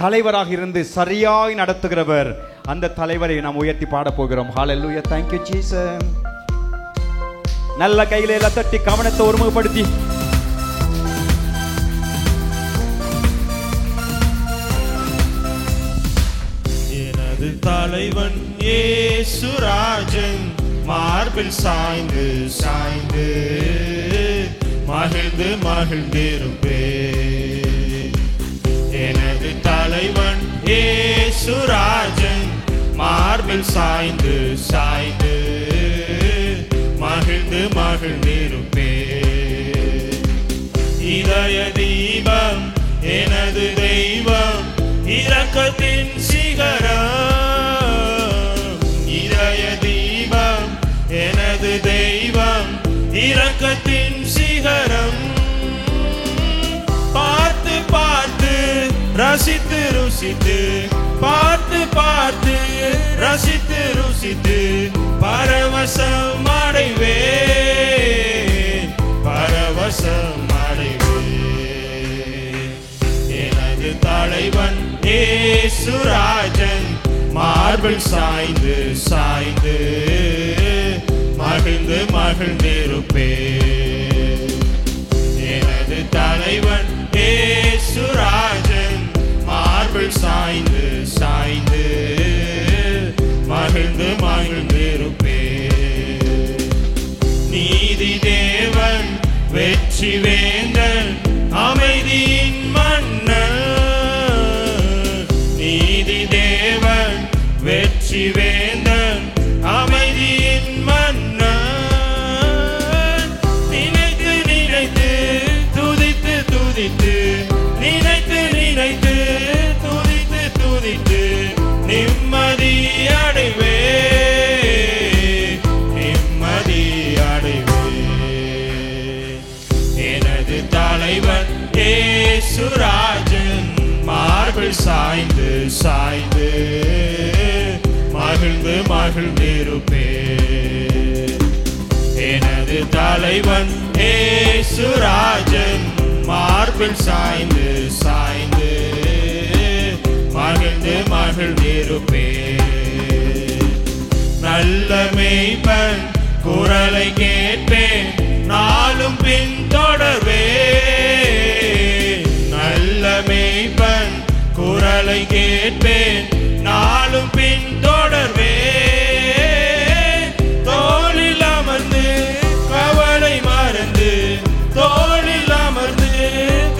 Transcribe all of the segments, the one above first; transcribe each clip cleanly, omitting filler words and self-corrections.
தலைவராக இருந்து சரியாய் நடத்துகிறவர். அந்த தலைவரை நாம் உயர்த்தி பாட போகிறோம். ஹalleluya, thank you Jesus. நல்ல கையில எல்லாம் தட்டி கவனத்தை ஒருமுகப்படுத்தி எனது தலைவன் இயேசு ராஜன் மார்பில் சாய்ந்து சாய்ந்து மகிழ்ந்து மகிழ்ந்திருப்பே. எனது தலைவன் இயேசு ராஜன் மார்பில் சாய்ந்து சாய்ந்து மகிழ்ந்து மகிழ்ந்திருப்பே. இதய தீபம் எனது தெய்வம் இரக்கத்தின் சிகரம். இதய தீபம் எனது தெய்வம் இரக்கத்தின் சிகரம். பார்த்து பார்த்து ரசித்து ருசித்து பார்த்து பார்த்து ரசித்து ருசித்து பரவசம் அடைவே பரவசம் அடைவே. எனது தலைவன் இயேசு ராஜன் மார்பில் சாய்ந்து சாய்ந்து மகிழ்ந்து மகிழ்ந்திருப்பே. எனது தலைவன் இயேசு ராஜன் மார்பில் சாய்ந்து சாய்ந்து மகிழ்ந்து மகிழ்ந்திருப்பே. நீதி தேவன் வெற்றி வேந்தன் அமைதியின் மன்னன். நீதி தேவன் வெற்றி வேந்தன் அமைதியின் மன்னன். நினைத்து நினைத்து துதித்து துதித்து நினைத்து நினைத்து துதித்து துதித்து நிம்மதி அடைவே நிம்மதி அடைவே. எனது தலைவன் இயேசு ராஜன் மார்பில் சாய்ந்து சாய்ந்து மகிழ்ந்து மகிழ்ந்திருப்பே. எனது தலைவன் இயேசு ராஜன் மார்பில் சாய்ந்து சாய்ந்து மகிழ்ந்து மகிழ்ந்திருப்பே. நல்ல மேய்ப்பன் குரலை கேட்பேன் நாளும் பின் தொடர்வே. நல்ல மேய்ப்பன் குரலை கேட்பேன் நாளும் பின் தொடர்வே. தோளில் அமர்ந்து கவலை மறந்து தோளில் அமர்ந்து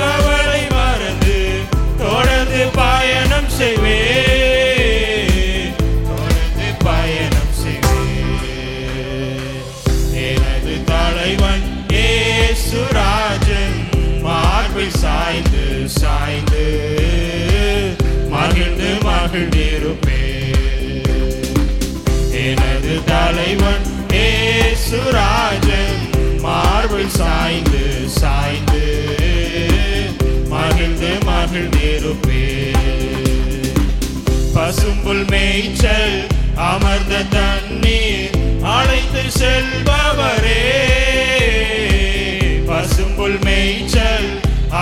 கவலை மறந்து தொடர்ந்து பயணம் செய்வே தொடர்ந்து பயணம் செய்வே. எனது தலைவன் இயேசு ராஜன் மார்பில் சாய்ந்து சாய்ந்து மகிழ்ந்து மகிழ்ந்திருப்பே. எனது தலைவன் இயேசு ராஜன் மார்பில் சாய்ந்து சாய்ந்து மகிழ்ந்து மகிழ்ந்திருப்பே. பசும்புல் மேய்ச்சல் அமர்ந்த தண்ணீர் அழைத்து செல்பவரே. பசும்புல் மேய்ச்சல்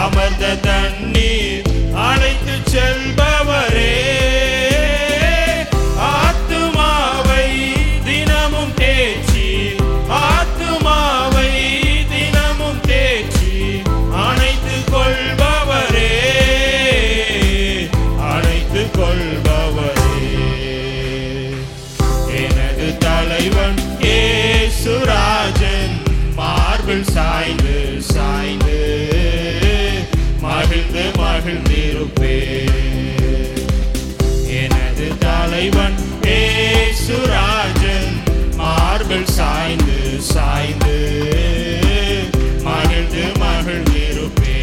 அமர்ந்த தண்ணீர் அழைத்து செல்பவரே. ஆத்துமாவை தினமும் தேற்றி ஆத்துமாவை தினமும் தேற்றி அணைத்து கொள்பவரே அணைத்து கொள்பவரே. எனது தலைவன் இயேசு ராஜன் மார்பில் சாய்ந்து சாய்ந்து மகிழ்ந்து மகிழ்ந்திருப்பே. எனது தலைவன் இயேசு ராஜன் மார்பில் சாய்ந்து சாய்ந்து மகிழ்ந்து மகிழ்ந்திருப்பே.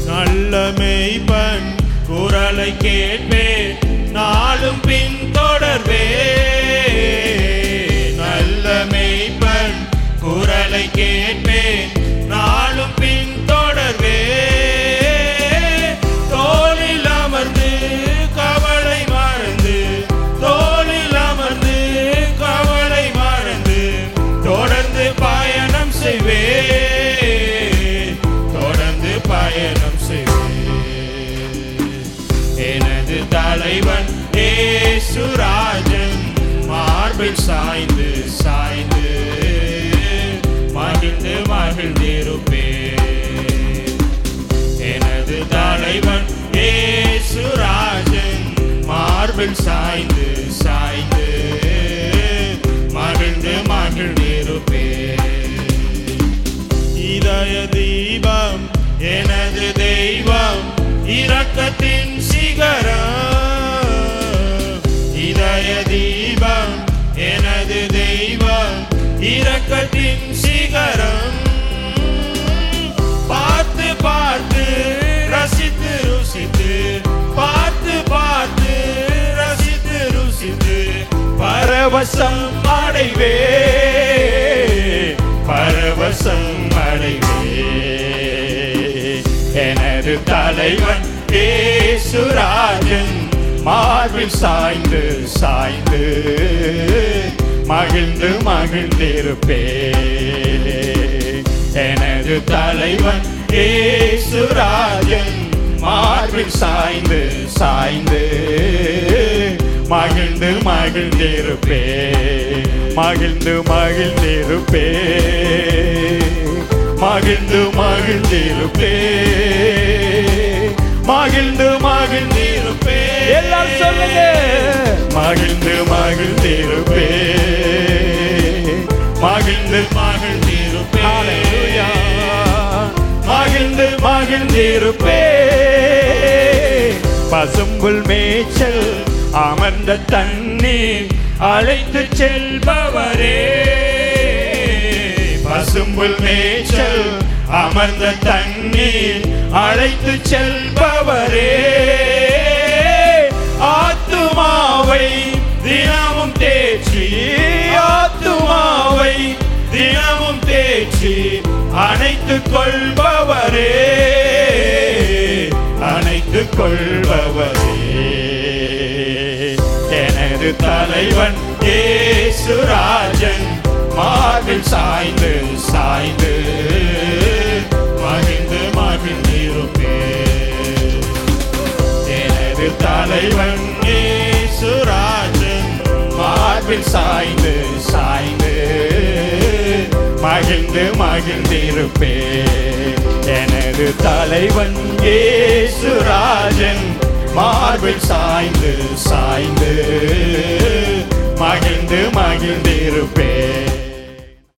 நல்ல மேய்ப்பன் குரலை கேட்பேன் நாளும் பின் தொடர்வே. நல்ல மேய்ப்பன் குரலை கேட்பேன் நாளும் பின் தொடர்வே. தோளில் அமர்ந்து கவலை மறந்து தோளில் அமர்ந்து கவலை மறந்து தொடர்ந்து பயணம் செய்வே தொடர்ந்து பயணம் செய்வே. எனது தலைவன் இயேசுராஜன் மார்பில் சாய்ந்து சாய்ந்து மகிழ்ந்து மகிழ்ந்திருப்பேன். எனது தலைவன் இயேசுராஜன் மார்பில் சாய்ந்து சாய்ந்து மகிழ்ந்து மகிழ்ந்திருப்பேன். இதய தீபம் எனது தெய்வம் இரக்கத்தின் சிகரம். இதய தீபம் எனது தெய்வம் இரக்கத்தின் சிகரம். பார்த்து பார்த்து ரசித்து ருசித்து பார்த்து பார்த்து ரசித்து ருசித்து பரவசம் அடைவே பரவசம் அடைவே. எனது தலைவன் இயேசுராஜன் மார்பில் சாய்ந்து சாய்ந்து மகிழ்ந்து மகிழ்ந்திருப்பேன். எனது தலைவன் இயேசுராஜன் மார்பில் சாய்ந்து சாய்ந்து மகிழ்ந்து மகிழ்ந்திருப்பேன். மகிழ்ந்து மகிழ்ந்திருப்பேன். மகிழ்ந்து மகிழ்ந்திருப்பேன். மகிழ்ந்து மகிழ்ந்திருப்பேன். எல்லாரும் சொல்லுங்க. மகிழ்ந்து மகிழ்ந்திருப்பேன். மகிழ்ந்து மகிழ்ந்திருப்பேன். மகிழ்ந்து மகிழ்ந்திருப்பேன். பசும்புல் மேய்ச்சல் அமர்ந்த தண்ணீர் அழைத்து செல்பவரே. பசும்புல் மேய்ச்சல் அமர்ந்த தண்ணீர் அழைத்து செல்பவரே. ஆத்துமாவை தினமும் தேற்றி ஆத்துமாவை தினமும் தேற்றி அணைத்துக் கொள்பவரே அணைத்துக் கொள்பவரே. எனது தலைவன் இயேசுராஜன் மார்பில் சாய்ந்து சாய்ந்து மகிழ்ந்து மகிழ்ந்திருப்பேன். எனது தலைவன் இயேசுராஜன் மார்பில் சாய்ந்து சாய்ந்து மகிழ்ந்து மகிழ்ந்திருப்பேன். எனது தலைவன் இயேசுராஜன் மார்பில் சாய்ந்து சாய்ந்து மகிழ்ந்து மகிழ்ந்திருப்பேன்.